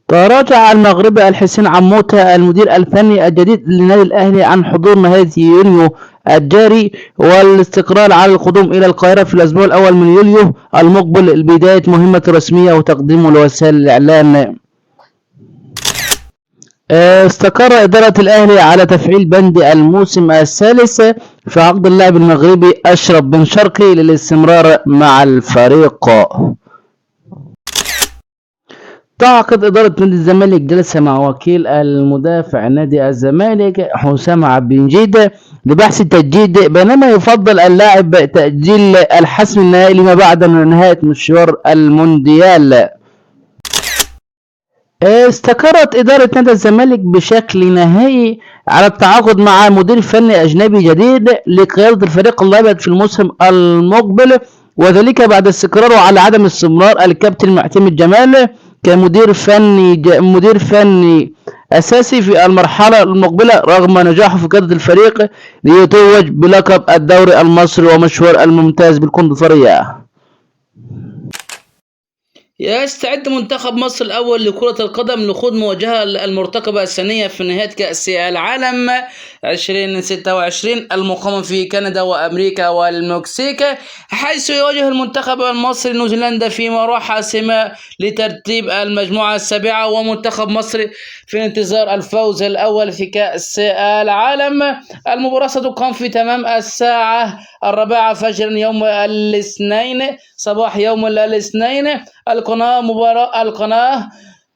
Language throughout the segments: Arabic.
تراجع المغربي الحسين عموتة المدير الفني الجديد للنادي الأهلي عن حضور نهاية يونيو الجاري والاستقرار على القدوم إلى القاهرة في الأسبوع الأول من يوليو المقبل لبداية مهمة رسمية وتقديمه لوسائل الإعلام. استقر إدارة الأهلي على تفعيل بند الموسم الثالث في عقد اللاعب المغربي أشرف بن شرقي للاستمرار مع الفريق. تعقد إدارة نادي الزمالك جلسة مع وكيل المدافع نادي الزمالك حسام عبد المجيد لبحث التجديد، بينما يفضل اللاعب تأجيل الحسم النهائي لما بعد نهاية مشوار المونديال. استقرت إدارة نادي الزمالك بشكل نهائي على التعاقد مع مدير فني أجنبي جديد لقيادة الفريق الأبيض في الموسم المقبل، وذلك بعد استقراره على عدم استمرار الكابتن معتمد جمال كمدير فني أساسي في المرحلة المقبلة رغم نجاحه في قيادة الفريق ليتوج بلقب الدوري المصري ومشوار الممتاز بالكونفدرالية. يستعد منتخب مصر الأول لكرة القدم لخوض مواجهة المرتقبة الثانية في نهاية كأس العالم 2026 المقامة في كندا وأمريكا والمكسيك، حيث يواجه المنتخب المصري نيوزيلندا في مباراة حاسمة لترتيب المجموعة السابعة، ومنتخب مصر في انتظار الفوز الأول في كأس العالم. المباراة ستقام في تمام الساعة 4 فجرا يوم الاثنين صباح يوم الاثنين.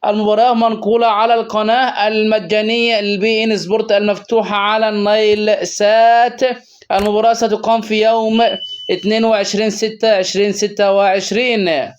المباراة منقولة على القناة المجانية البي إن سبورت المفتوحة على النايل سات. المباراة ستقام في يوم 22/6/2026.